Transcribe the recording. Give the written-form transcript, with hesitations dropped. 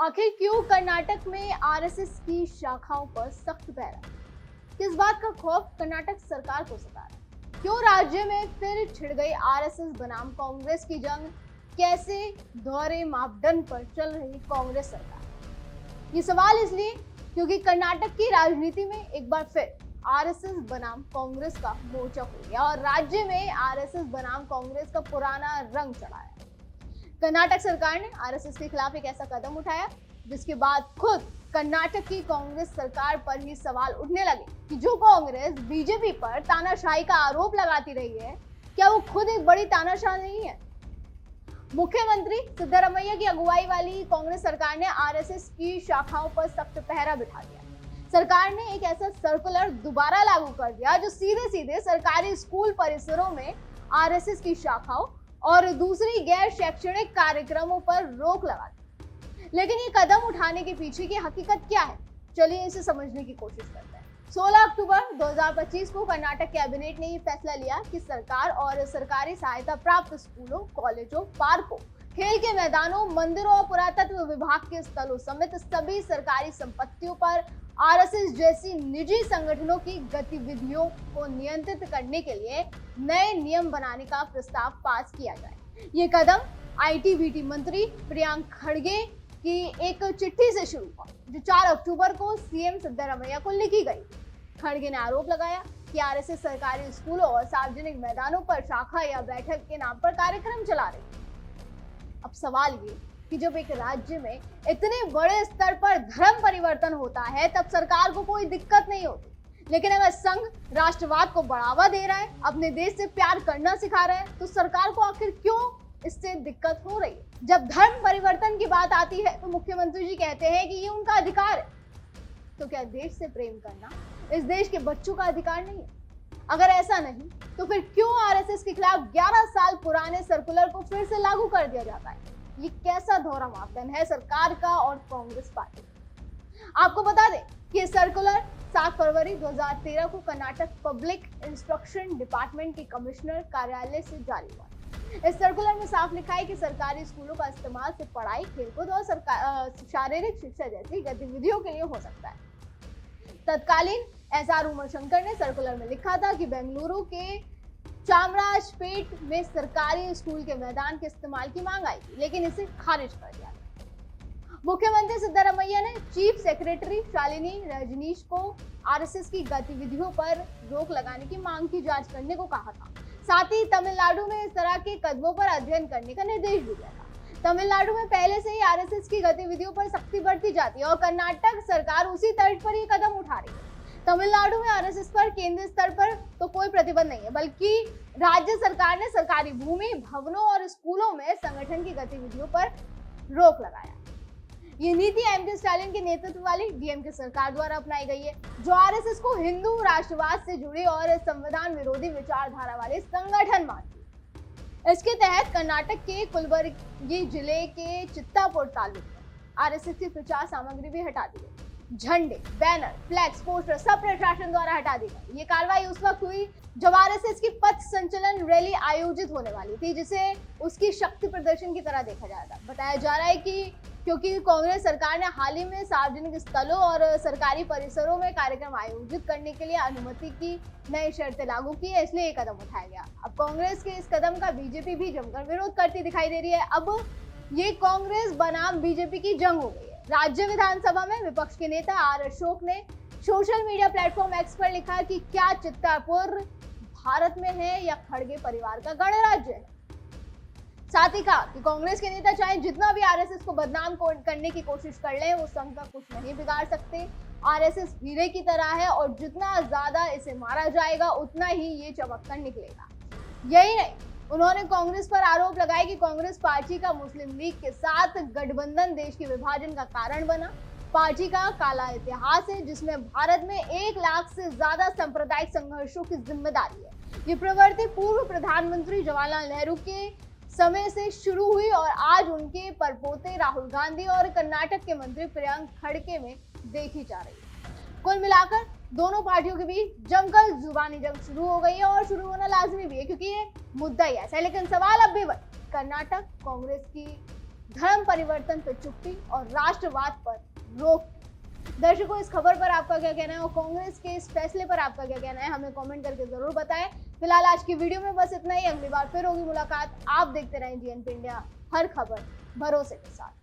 आखिर क्यों कर्नाटक में आरएसएस की शाखाओं पर सख्त पहरा? किस बात का खौफ कर्नाटक सरकार को सता रहा है? क्यों राज्य में फिर छिड़ गई आरएसएस बनाम कांग्रेस की जंग? कैसे दोहरे मापदंड पर चल रही कांग्रेस सरकार? ये सवाल इसलिए क्योंकि कर्नाटक की राजनीति में एक बार फिर आरएसएस बनाम कांग्रेस का मोर्चा हो गया और राज्य में आरएसएस बनाम कांग्रेस का पुराना रंग चढ़ा है। कर्नाटक सरकार ने आरएसएस के खिलाफ एक ऐसा कदम उठाया जिसके बाद खुद कर्नाटक की कांग्रेस सरकार पर ही सवाल उठने लगे कि जो कांग्रेस बीजेपी पर तानाशाही का आरोप लगाती रही है, क्या वो खुद एक बड़ी तानाशाह नहीं है? मुख्यमंत्री सिद्धरामैया की अगुवाई वाली कांग्रेस सरकार ने आरएसएस की शाखाओं पर सख्त पहरा बिठा दिया। सरकार ने एक ऐसा सर्कुलर दोबारा लागू कर दिया जो सीधे सीधे सरकारी स्कूल परिसरों में आरएसएस की शाखाओं और दूसरी गैर शैक्षणिक कार्यक्रमों पर रोक लगा दी। लेकिन ये कदम उठाने के पीछे की हकीकत क्या है? चलिए इसे समझने की कोशिश करते हैं। 16 अक्टूबर 2025 को कर्नाटक कैबिनेट ने ये फैसला लिया कि सरकार और सरकारी सहायता प्राप्त स्कूलों, कॉलेजों, पार्कों, खेल के मैदानों, मंदिरों और पुरातत्व विभाग के स्थलों समेत सभी सरकारी संपत्तियों पर आरएसएस जैसी निजी संगठनों की गतिविधियों को नियंत्रित करने के लिए नए नियम बनाने का प्रस्ताव पास किया जाए। ये कदम आईटी-बीटी मंत्री प्रियंक खड़गे की एक चिट्ठी से शुरू हुआ जो 4 अक्टूबर को सीएम सिद्धरामैया को लिखी गई। खड़गे ने आरोप लगाया कि आरएसएस सरकारी स्कूलों और सार्वजनिक मैदानों पर शाखा या बैठक के नाम पर कार्यक्रम चला रही है। अब सवाल ये कि जब एक राज्य में इतने बड़े स्तर पर धर्म परिवर्तन होता है तब सरकार को कोई दिक्कत नहीं होती, लेकिन अगर संघ राष्ट्रवाद को बढ़ावा दे रहा है, अपने देश से प्यार करना सिखा रहा है, तो सरकार को आखिर क्यों इससे दिक्कत हो रही है? जब धर्म परिवर्तन की बात आती है तो मुख्यमंत्री जी कहते हैं कि ये उनका अधिकार है। तो क्या देश से प्रेम करना इस देश के बच्चों का अधिकार नहीं है? अगर ऐसा नहीं तो फिर क्यों आरएसएस के खिलाफ 11 साल पुराने सर्कुलर को फिर से लागू कर दिया जाता है? ये कैसा दोहरा मापदंड है सरकार का और कांग्रेस पार्टी? आपको बता दें कि सर्कुलर 7 फरवरी 2013 को कर्नाटक पब्लिक इंस्ट्रक्शन डिपार्टमेंट के कमिश्नर कार्यालय से जारी हुआ। इस सर्कुलर में साफ लिखा है कि सरकारी स्कूलों का इस्तेमाल सिर्फ पढ़ाई, खेलकूद और शारीरिक शिक्षा जैसी गतिविधियों के लिए हो सकता है। तत्कालीन एसआर उमाशंकर ने सर्कुलर में लिखा था कि बेंगलुरु के चामराजपेट में सरकारी स्कूल के मैदान के इस्तेमाल की मांग आई थी, लेकिन इसे खारिज कर दिया गया। मुख्यमंत्री सिद्धरामैया ने चीफ सेक्रेटरी शालिनी रजनीश को आरएसएस की गतिविधियों पर रोक लगाने की मांग की जांच करने को कहा था। साथ ही तमिलनाडु में इस तरह के कदमों पर अध्ययन करने का निर्देश भी दिया था। तमिलनाडु में पहले से ही आरएसएस की गतिविधियों पर सख्ती बरती जाती है और कर्नाटक सरकार उसी तर्ज पर ये कदम उठा रही है। तमिलनाडु में आरएसएस पर केंद्रीय स्तर पर तो कोई प्रतिबंध नहीं है, बल्कि राज्य सरकार ने सरकारी भूमि, भवनों और स्कूलों में संगठन की गतिविधियों पर रोक लगाया। ये नीति एमके स्टालिन के नेतृत्व वाली डीएमके सरकार द्वारा अपनाई गई है, जो आरएसएस को हिंदू राष्ट्रवाद से जुड़ी और संविधान विरोधी विचारधारा वाले संगठन मानती है। इसके तहत कर्नाटक के कुलबर्गी जिले के चित्तापुर तालुक में आरएसएस की प्रचार सामग्री भी हटा दी गई। झंडे, बैनर, फ्लैक्स, पोस्टर सब प्रशासन द्वारा हटा दी गई। ये कार्रवाई उस वक्त हुई जब आरएसएस की पथ संचलन रैली आयोजित होने वाली थी, जिसे उसकी शक्ति प्रदर्शन की तरह देखा जाता। बताया जा रहा है कि क्योंकि कांग्रेस सरकार ने हाल ही में सार्वजनिक स्थलों और सरकारी परिसरों में कार्यक्रम आयोजित करने के लिए अनुमति की नई शर्तें लागू की है, इसलिए ये कदम उठाया गया। अब कांग्रेस के इस कदम का बीजेपी भी जमकर विरोध करती दिखाई दे रही है। अब ये कांग्रेस बनाम बीजेपी की जंग हो गई है। राज्य विधानसभा में विपक्ष के नेता आर अशोक ने सोशल मीडिया प्लेटफॉर्म एक्स पर लिखा कि क्या चित्तापुर भारत में है या खड़गे परिवार का गणराज्य है। साथ ही कहा कि कांग्रेस के नेता चाहे जितना भी आरएसएस को बदनाम करने की कोशिश कर ले, वो संघ का कुछ नहीं बिगाड़ सकते। आरएसएस हीरे की तरह है और जितना ज्यादा इसे मारा जाएगा उतना ही ये चमक कर निकलेगा। यही नहीं, उन्होंने कांग्रेस पर आरोप लगाया कि कांग्रेस पार्टी का मुस्लिम लीग के साथ गठबंधन देश के विभाजन का कारण बना। पार्टी का काला इतिहास है जिसमें भारत में 1 लाख से ज्यादा सांप्रदायिक संघर्षों की जिम्मेदारी है। ये प्रवृत्ति पूर्व प्रधानमंत्री जवाहरलाल नेहरू के समय से शुरू हुई और आज उनके परपोते राहुल गांधी और कर्नाटक के मंत्री प्रियंक खड़गे में देखी जा रही है। कुल मिलाकर दोनों पार्टियों के बीच जमकर जुबानी जंग शुरू हो गई है और शुरू होना लाजमी भी है, क्योंकि ये मुद्दा ही ऐसा है। लेकिन सवाल अब भी कर्नाटक कांग्रेस की धर्म परिवर्तन पर चुप्पी और राष्ट्रवाद पर रोक। दर्शकों, इस खबर पर आपका क्या कहना है और कांग्रेस के इस फैसले पर आपका क्या कहना है, हमें कमेंट करके जरूर बताएं। फिलहाल आज की वीडियो में बस इतना ही। अगली बार फिर होगी मुलाकात। आप देखते रहें जीएनपी इंडिया, हर खबर भरोसे के साथ।